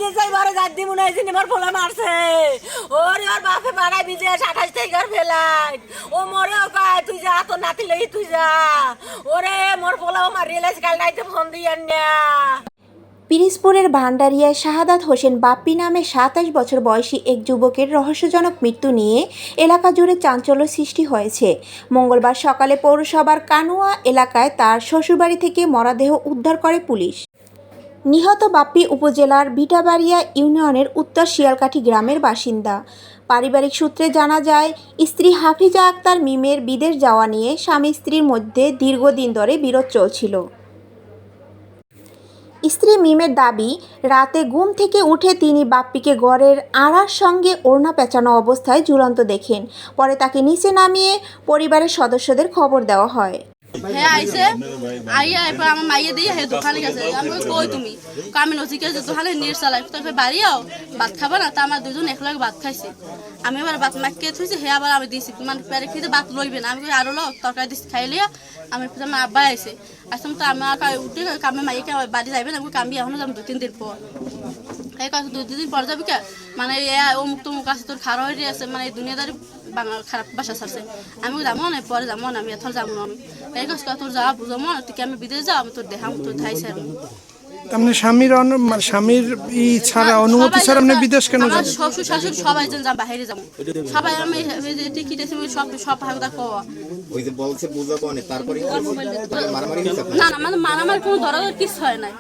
বিদেশ যাই বারে যার দি মনে হয়েছে আমার পোলা মারছে ওরে ওর বাপে পাড়ায় বিদেশ 28 তারিখ আর ফেলাই ও মরে ও কয় তুই যা তোর নাতি লই তুই যা ওরে মোর পোলাও মারিয়ে লাইছে কাল রাইতে ফোন দিয়ে না। পিরিজপুরের ভান্ডারিয়ায় শাহাদাত হোসেন বাপ্পি নামে 27 বছর বয়সী এক যুবকের রহস্যজনক মৃত্যু নিয়ে এলাকা জুড়ে চাঞ্চল্য সৃষ্টি হয়েছে। মঙ্গলবার সকালে পৌরসভার কানুয়া এলাকায় তার শ্বশুরবাড়ি থেকে মরদেহ উদ্ধার করে পুলিশ। নিহত বাপ্পি উপজেলার ভিটাবাড়িয়া ইউনিয়নের উত্তর শিয়ালকাঠি গ্রামের বাসিন্দা। পারিবারিক সূত্রে জানা যায়, স্ত্রী হাফিজা আক্তার মিমের বিদেশ যাওয়া নিয়ে স্বামী স্ত্রীর মধ্যে দীর্ঘদিন ধরে বিরোধ চলছিল। স্ত্রী মিমের দাবি, রাতে ঘুম থেকে উঠে তিনি বাপ্পিকে ঘরের আড়ার সঙ্গে ওড়না পেঁচানো অবস্থায় ঝুলন্ত দেখেন। পরে তাকে নিচে নামিয়ে পরিবারের সদস্যদের খবর দেওয়া হয়। হ্যাঁ আইসে আইয়া এরপর আমার মাইয়ে দিয়ে হে দোকানে গেছে। আমি কই তুমি আমি নজিকে যে দোকানে নিয়ে চালাই তো বাড়িও ভাত খাবো না তা আমার দুজন একলাগে ভাত খাইছে। আমি আবার ভাত মাকে থুইছি হে আবার আমি দিয়েছি মানে পেরে খেতে ভাত লইবে না। আমি আরো লো তরকারি দিচ্ছি খাইলিয়া আমি আমার আব্বা আইসে আসলাম তো আমার উঠে কামে মাইকে বাড়ি যাইবে না কামি এখনো যাবো 2-3 দিন পর। এই কথা 2 দিন পর যাবি কে মানে অমুক তমুক আছে তোর খারাপ হয়ে আছে মানে দুনিয়াদারি বাংলা খারাপ বাসা ছাড়ছে। আমি যাবো না পরে যাবো না আমি এথর যাবো না আমি এই কাজ তোর যাওয়া বুঝবো না তুই আমি বিদেশ যাও আমি তোর দেখাম তোর ধাইছে আমি আপনি স্বামীর ই ছাড়া অনুমতি ছাড়া আপনি বিদেশ কেন যাবেন? শ্বশুর শাশুড়ি সবাই যা বাইরে যাবো সবাই আমি টিকিট আছে সব ভাগদা কোয়া ওই যে বলছে বুঝাবো না তারপরে মারামারি না না মানে মারামারি কোনো ধরনের কিছু হয় নাই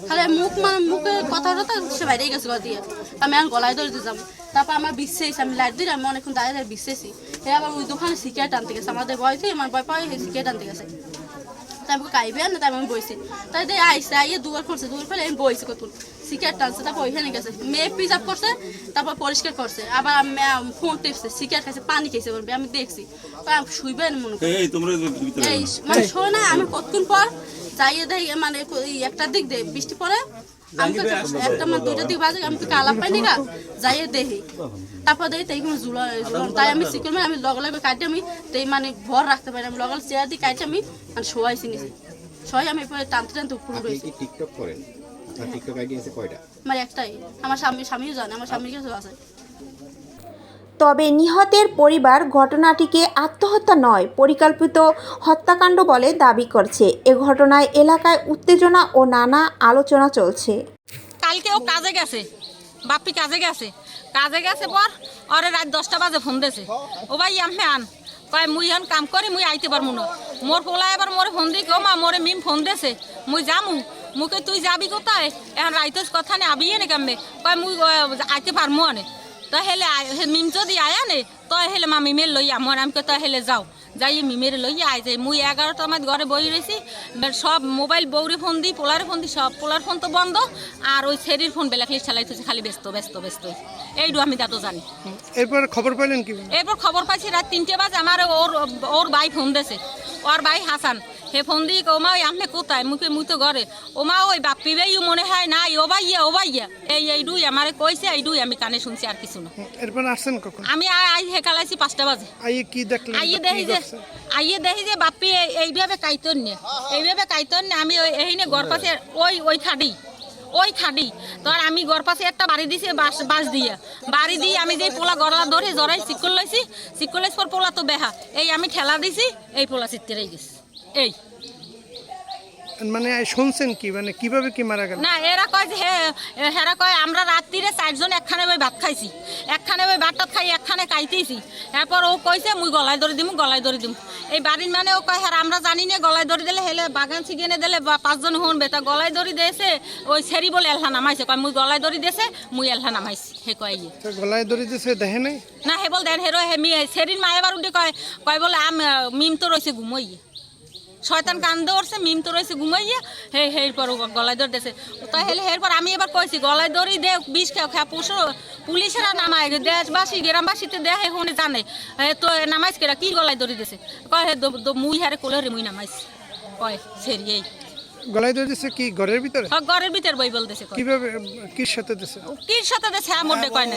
খালি মুখ মানে মুখে কথা সে বাইরে গেছে কথা দিয়ে আমি আর গলায় ধরে দিয়ে যাবো। তারপর আমার বিশ্বাস আমি লাইট দিই আমি অনেকক্ষণ দাঁড়িয়ে বিশ্বাসী হে আবার ওই দোকানে সিগারেট আনতে গেছে আমাদের বয়সে আমার বয় পাই সিগারেট আনতে গেছে। তাই আমাকে কাইবে না তাই আমি বইছি তাই দিয়ে আইসে আইয়ে দুয়ার করছে দুয়ার ফেলে আমি বইছি কত সিগারেট টানছে তারপর ওইখানে গেছে মেয়ে পিস আপ করছে তারপর পরিষ্কার করছে আবার ফোন টিপছে সিগারেট খাইছে পানি খেয়েছে বলবে আমি দেখছি শুইবে মনে করি এই মানে শোয় না আমি কতক্ষণ পর যাইয়ে দেয় মানে একটা দিক দেয় বৃষ্টি পরে আমি তো একটা মানে 2টার দিক বাজে আমি তো কালা পাইনি গা যাইয়ে দেখি তারপর দেখি তাই কোনো জুলা তাই আমি সিকুল মানে আমি লগে লগে কাটে আমি তাই মানে ভর রাখতে পারি আমি লগে চেয়ার দিয়ে কাটে আমি মানে শোয়াইছি নিচে শোয়াই আমি টানতে টানতে উপরে রয়েছি। টিকটক করেন আপনার টিকটক আইডি আছে কয়টা? আমার একটাই আমার স্বামীও জানে আমার স্বামীর কাছে আছে। তবে নিহতের পরিবার ঘটনাটিকে আত্মহত্যা নয় পরিকল্পিত হত্যাকাণ্ড বলে দাবি করছে। এ ঘটনায় এলাকায় উত্তেজনা ও নানা আলোচনা চলছে। কালকে ও কাজে গেছে বাপ্পি কাজে গেছে পর ওরে রাত 10টা বাজে ফোন দিয়েছে ও ভাই আমি আন কয় মুই এখন কাম করি মুই আইতে পারবো না মোর পোলা এবার মোরে ফোন দিই কেউ মা মোরে মিম ফোন দিয়েছে মুই যামু মুকে তুই যাবি কোথায় এখন রাইতের কথা নে আবিয়ে নে কামবে কয় মুই আইতে পারবো আনে তো হেলে মিম যদি আয়া নে তো হেলে মা মিমের লই আমার আমি তো হেলে যাও যাই মিমের লই আই যাই মুই 11টা আমার ঘরে বই রয়েছি সব মোবাইল বউরে ফোন দিই পোলারে ফোন দিই সব পোলার ফোন তো বন্ধ আর ওই ছেড়ির ফোন বেলাকলি চালাইতেছে খালি ব্যস্ত এইটু আমি তা তো জানি। এরপর খবর পাইলেন কি? এরপর খবর পাইছি রাত 3টে বাজে আমার ওর ভাই ফোন দিয়েছে ওর ভাই হাসান হে ফোন দিয়ে ও মা আপনি কোথায় মুই তো ঘরে ও মা ওই বাপ্পি ভাই মনে হয় নাই ও ভাইয়া এই ডুই আমারে কইছে এই ডুই আমি কানে শুনছি আর কিছু না। এরপর আসছেন কখন? আমি আই হেকালাইছি 5টা বাজে আইয়ে কি দেখলেন? আইয়ে দেখি যে বাপ্পি এইভাবে কাইতন নিয়ে আমি এইনে ঘর পাশে ওই খাডি তো আমি ঘর পাশে একটা বাড়ি দিছি বাঁশ দিয়ে বাড়ি দিয়ে আমি যে পোলা গলা ধরে জড়াই চিকল লাইছি পর পোলা তো বেহা এই আমি ঠেলা দিছি এই পোলা চিত্তে রয়ে গেছে এই মানে শুনছেন কি মানে কিভাবে কি মারা গেল? না এরা কয় যে হেরা কয় আমরা রাত্রিরে 4 জন একখানে ওই ভাত খাইছি একখানে ওই ভাতটা খাই একখানে খাইতেছি এরপর ও কইছে মুই গলায় ধরে দিমু এই বাড়ির মানে ও কয় হ্যাঁ আমরা জানি না গলায় ধরে দিলে হেলে বাগান ছিগেনে দিলে 5 জন হনবে তা গলায় ধরে দিয়েছে ওই সেরি বলে এলহা নামাইছে কয় মুই গলায় ধরে দিয়েছে মুই এলহা নামাইছি হে কয় গলায় ধরে দিয়েছে দেখে নাই না হে বল দেন হেরো হে সেরির মা এবার উঠে কয় বলে মিম তো রয়েছে ঘুমোই শয়তান কান্দে উঠছে মিম তো রয়েছে ঘুমাইয়া পর গলায় ধরে দিয়েছে তাই হেলে এরপর আমি এবার কইছি গলায় ধরি দে বিষ খা পুলিশেরা নামায় দেশবাসী গ্রামবাসীতে দেয় এখানে জানে তো নামাইস কেরা কি গলায় ধরি দিয়েছে কয় হে মুই হারে কোলে রে মুই নামাইছি কয় সেরি এই গলায় ধরে দিয়েছে কি ঘরের ভিতরে? ঘরের ভিতর বই বলতেছে কিভাবে কির সাথে দিয়েছে? মোটে কয় না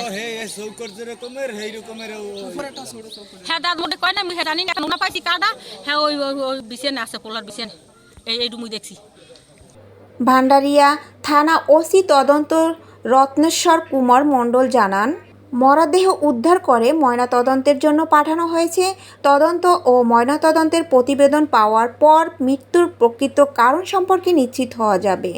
হ্যাঁ দাঁত মোটে কয় না আমি জানি না নোনা পাইছি কাটা হ্যাঁ ওই বিছানে আছে পোলার বিছানে এই ডুমুই দেখছি। ভান্ডারিয়া থানা ওসি তদন্ত রত্নেশ্বর কুমার মণ্ডল জানান, মরদেহ উদ্ধার করে ময়নাতদন্তের জন্য পাঠানো হয়েছে। তদন্ত ও ময়নাতদন্তের প্রতিবেদন পাওয়ার পর মৃত্যুর প্রকৃত কারণ সম্পর্কে নিশ্চিত হওয়া যাবে।